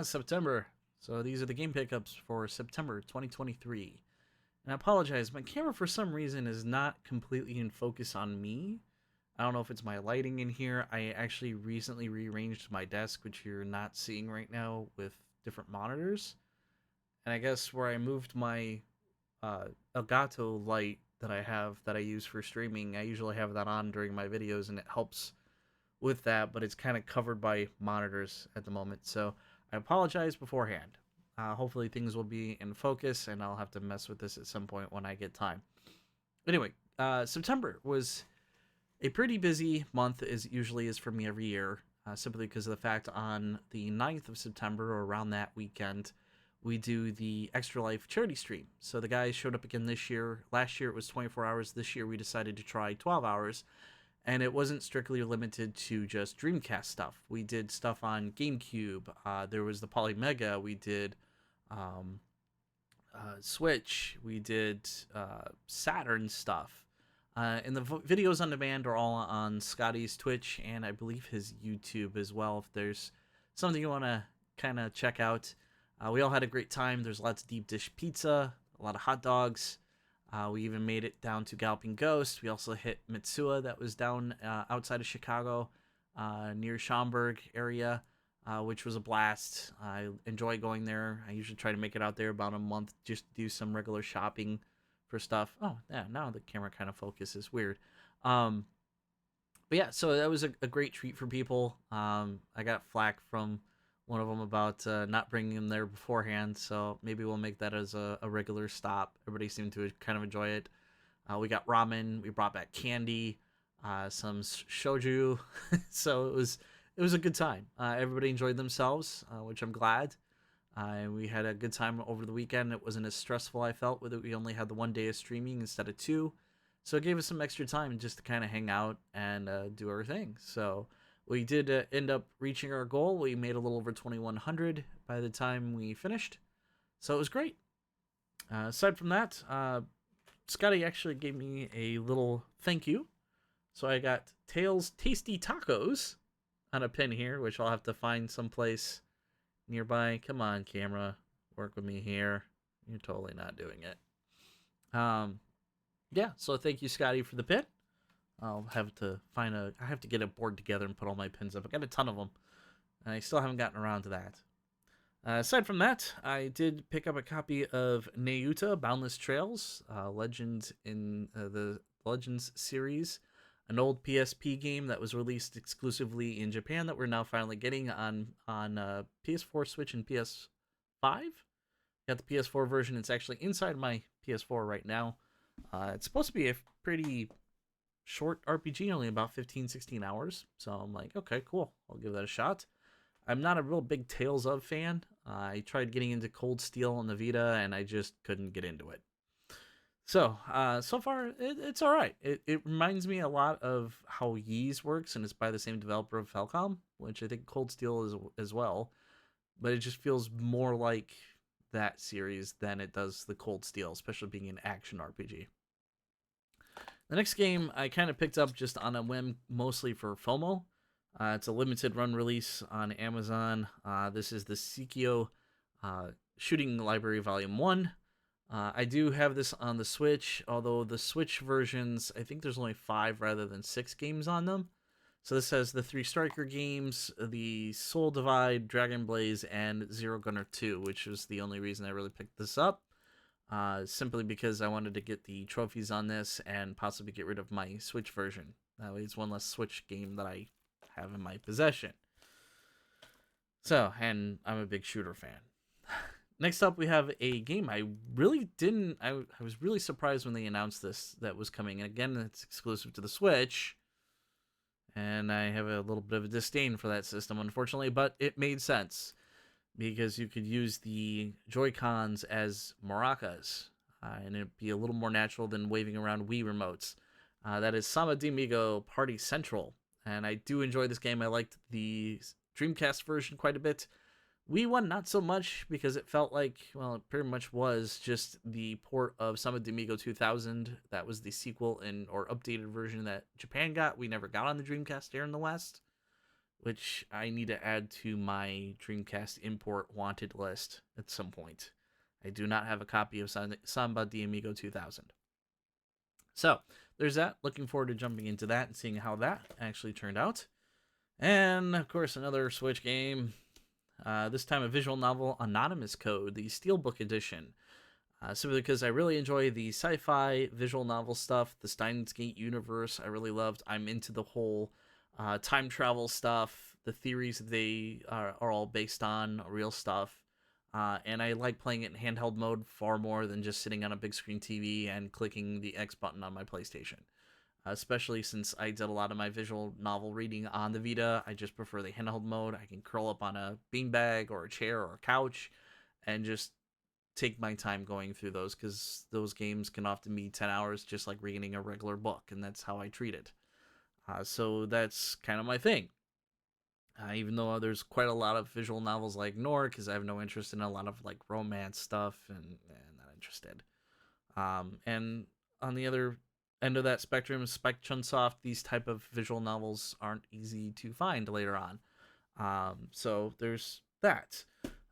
September. So these are the game pickups for September 2023. And I apologize, my camera for some reason is not completely in focus on me. I don't know if it's my lighting in here. I actually recently rearranged my desk, which you're not seeing right now, with different monitors. And I guess where I moved my Elgato light that I have that I use for streaming, I usually have that on during my videos and it helps with that, but it's kind of covered by monitors at the moment. So I apologize beforehand. Hopefully things will be in focus, and I'll have to mess with this at some point when I get time. Anyway, September was a pretty busy month, as it usually is for me every year, simply because of the fact on the 9th of September, or around that weekend, we do the Extra Life charity stream. So the guys showed up again this year. Last year it was 24 hours. This year we decided to try 12 hours, and it wasn't strictly limited to just Dreamcast stuff. We did stuff on GameCube. There was the Polymega. We did um, Switch. We did Saturn stuff. And the videos on demand are all on Scotty's Twitch and I believe his YouTube as well. If there's something you want to kind of check out, we all had a great time. There's lots of deep dish pizza, a lot of hot dogs. We even made it down to Galloping Ghost. We also hit Mitsuya, that was down outside of Chicago, near Schaumburg area, which was a blast. I enjoy going there. I usually try to make it out there about a month just to do some regular shopping for stuff. Oh, yeah, now the camera kind of focuses weird. Um, but yeah, so that was a great treat for people. I got flack from one of them about not bringing them there beforehand, so maybe we'll make that as a regular stop. Everybody seemed to kind of enjoy it. We got ramen, we brought back candy, some shoju, so it was a good time. Everybody enjoyed themselves, which I'm glad. We had a good time over the weekend. It wasn't as stressful, I felt, with it. We only had the 1 day of streaming instead of two. So it gave us some extra time just to kind of hang out and do our thing. So we did end up reaching our goal. We made a little over 2,100 by the time we finished. So it was great. Aside from that, Scotty actually gave me a little thank you. So I got Tails Tasty Tacos on a pin here, which I'll have to find someplace nearby. Come on, camera. Work with me here. You're totally not doing it. Yeah, so thank you, Scotty, for the pin. I have to get a board together and put all my pins up. I got a ton of them, and I still haven't gotten around to that. Aside from that, I did pick up a copy of Nayuta Boundless Trails, Legend in the Legends series, an old PSP game that was released exclusively in Japan that we're now finally getting on PS4, Switch, and PS5. Got the PS4 version. It's actually inside my PS4 right now. It's supposed to be a pretty short RPG, only about 15, 16 hours. So I'm like, okay, cool. I'll give that a shot. I'm not a real big Tales of fan. I tried getting into Cold Steel on the Vita, and I just couldn't get into it. So far, it's all right. It reminds me a lot of how Ys works, and it's by the same developer of Falcom, which I think Cold Steel is as well. But it just feels more like that series than it does the Cold Steel, especially being an action RPG. The next game I kind of picked up just on a whim, mostly for FOMO. It's a limited run release on Amazon. This is the Sikio Shooting Library Volume 1. I do have this on the Switch, although the Switch versions, I think there's only 5 rather than 6 games on them. So this has the 3 Striker games, the Soul Divide, Dragon Blaze, and Zero Gunner 2, which was the only reason I really picked this up. Simply because I wanted to get the trophies on this and possibly get rid of my Switch version. That way it's one less Switch game that I have in my possession. So, and I'm a big shooter fan. Next up, we have a game I really didn't. I was really surprised when they announced this that was coming. And again, it's exclusive to the Switch. And I have a little bit of a disdain for that system, unfortunately, but it made sense because you could use the Joy-Cons as maracas, and it'd be a little more natural than waving around Wii remotes. That is Sama de Migo Party Central, and I do enjoy this game. I liked the Dreamcast version quite a bit. Wii one, not so much, because it felt like, well, it pretty much was just the port of Sama de Migo 2000. That was the sequel or updated version that Japan got. We never got on the Dreamcast here in the West. which I need to add to my Dreamcast import wanted list at some point. I do not have a copy of Samba de Amigo 2000. So there's that. Looking forward to jumping into that and seeing how that actually turned out. And of course, another Switch game. This time a visual novel, Anonymous Code, the Steelbook edition. Simply because I really enjoy the sci-fi visual novel stuff, the Steins Gate universe. I really loved. I'm into the whole time travel stuff, the theories they are all based on real stuff. And I like playing it in handheld mode far more than just sitting on a big screen TV and clicking the X button on my PlayStation. Especially since I did a lot of my visual novel reading on the Vita, I just prefer the handheld mode. I can curl up on a beanbag or a chair or a couch and just take my time going through those, because those games can often be 10 hours just like reading a regular book, and that's how I treat it. So that's kind of my thing. Even though there's quite a lot of visual novels I ignore because I have no interest in a lot of like romance stuff and not interested. And on the other end of that spectrum, Spike Chunsoft, these type of visual novels aren't easy to find later on. So there's that.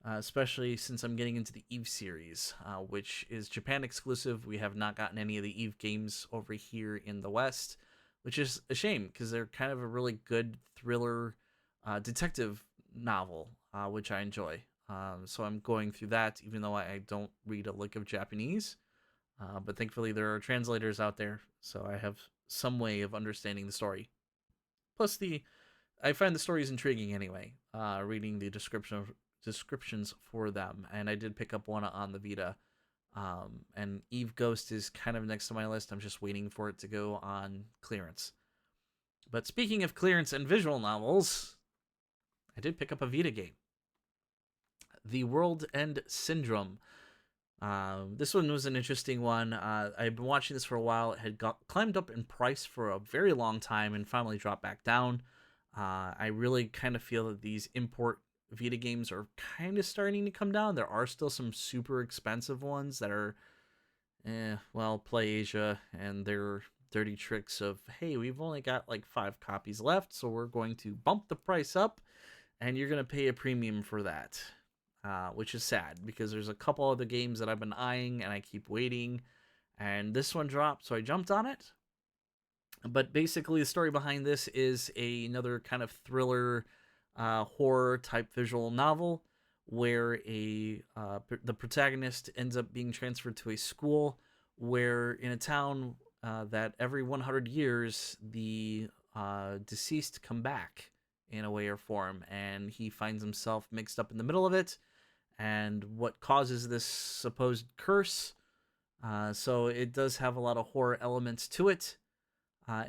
Especially since I'm getting into the Eve series, which is Japan exclusive. We have not gotten any of the Eve games over here in the West, which is a shame because they're kind of a really good thriller detective novel, which I enjoy. So I'm going through that, even though I don't read a lick of Japanese. But thankfully, there are translators out there, so I have some way of understanding the story. Plus, I find the stories intriguing anyway. Reading the descriptions for them, and I did pick up one on the Vita. And Eve Ghost is kind of next to my list. I'm just waiting for it to go on clearance. But speaking of clearance and visual novels, I did pick up a Vita game, The World End Syndrome. This one was an interesting one. I've been watching this for a while. It had climbed up in price for a very long time and finally dropped back down. I really kind of feel that these import Vita games are kind of starting to come down. There are still some super expensive ones that are, PlayAsia and their dirty tricks of, hey, we've only got like 5 copies left, so we're going to bump the price up, and you're going to pay a premium for that. Which is sad because there's a couple other games that I've been eyeing and I keep waiting, and this one dropped, so I jumped on it. But basically, the story behind this is another kind of thriller, horror type visual novel where the protagonist ends up being transferred to a school where in a town that every 100 years the deceased come back in a way or form, and he finds himself mixed up in the middle of it and what causes this supposed curse. So it does have a lot of horror elements to it.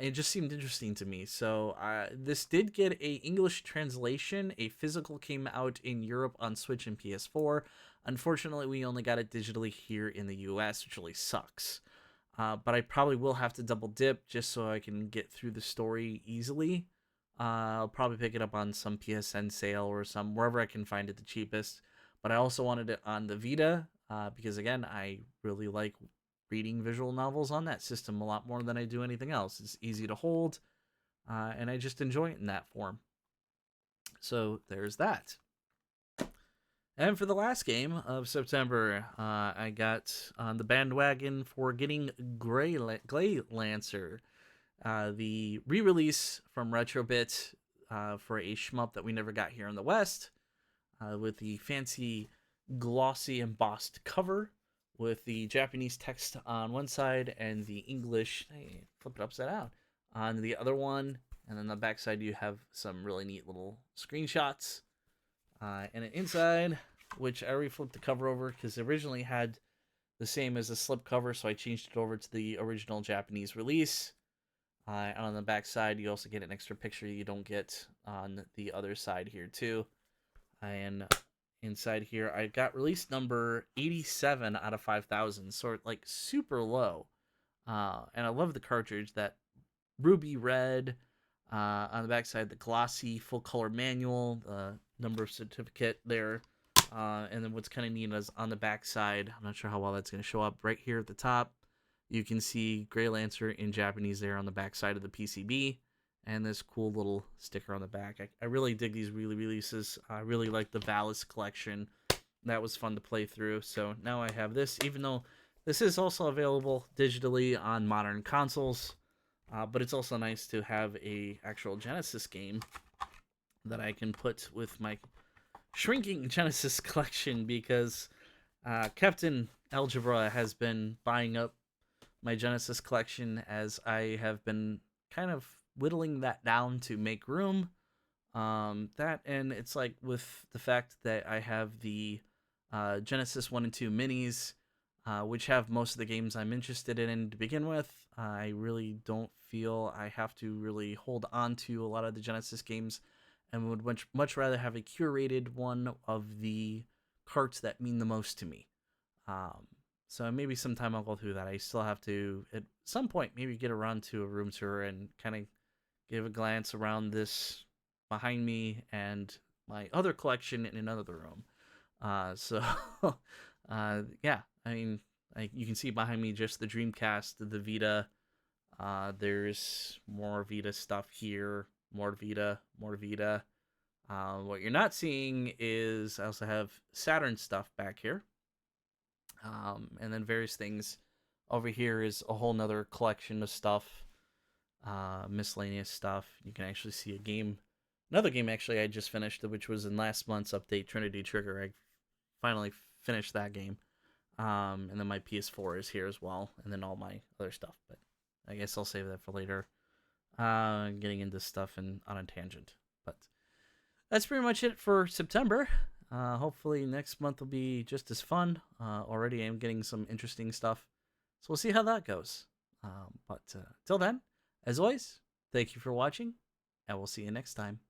It just seemed interesting to me. So this did get a English translation. A physical came out in Europe on Switch and PS4. Unfortunately, we only got it digitally here in the US, which really sucks. But I probably will have to double dip just so I can get through the story easily. I'll probably pick it up on some PSN sale or wherever I can find it the cheapest. But I also wanted it on the Vita because, again, I really like reading visual novels on that system a lot more than I do anything else. It's easy to hold, and I just enjoy it in that form. So there's that. And for the last game of September, I got on the bandwagon for getting Gleylancer, the re-release from Retrobit for a shmup that we never got here in the West, with the fancy glossy embossed cover with the Japanese text on one side and the English, hey, flip it upside down, on the other one. And then on the back side you have some really neat little screenshots. And an inside, which I already flipped the cover over because it originally had the same as the slip cover, so I changed it over to the original Japanese release. And on the back side, you also get an extra picture you don't get on the other side here too. And inside here, I got release number 87 out of 5,000, so like super low. And I love the cartridge, that ruby red. On the back side, the glossy full color manual, the number certificate there. And then what's kind of neat is on the back side, I'm not sure how well that's going to show up, right here at the top, you can see Gleylancer in Japanese there on the back side of the PCB. and this cool little sticker on the back. I really dig these re-releases. I really like the Valis collection. That was fun to play through. So now I have this, even though this is also available digitally on modern consoles. But it's also nice to have a actual Genesis game that I can put with my shrinking Genesis collection, because Captain Algebra has been buying up my Genesis collection as I have been kind of whittling that down to make room. That, and it's like with the fact that I have the Genesis 1 and 2 minis, which have most of the games I'm interested in to begin with. I really don't feel I have to really hold on to a lot of the Genesis games, and would much rather have a curated one of the carts that mean the most to me. So maybe sometime I'll go through that. I still have to, at some point, maybe get around to a room tour and kind of give a glance around this behind me and my other collection in another room. So, yeah, I mean, you can see behind me just the Dreamcast, the Vita. There's more Vita stuff here, more Vita, more Vita. What you're not seeing is I also have Saturn stuff back here. And then various things over here is a whole nother collection of stuff, miscellaneous stuff. You can actually see a game, another game actually I just finished, which was in last month's update, Trinity Trigger. I finally finished that game. And then my PS4 is here as well, and then all my other stuff. But I guess I'll save that for later. Getting into stuff and on a tangent. But that's pretty much it for September. Hopefully next month will be just as fun. Already I'm getting some interesting stuff. So we'll see how that goes. But till then, as always, thank you for watching, and we'll see you next time.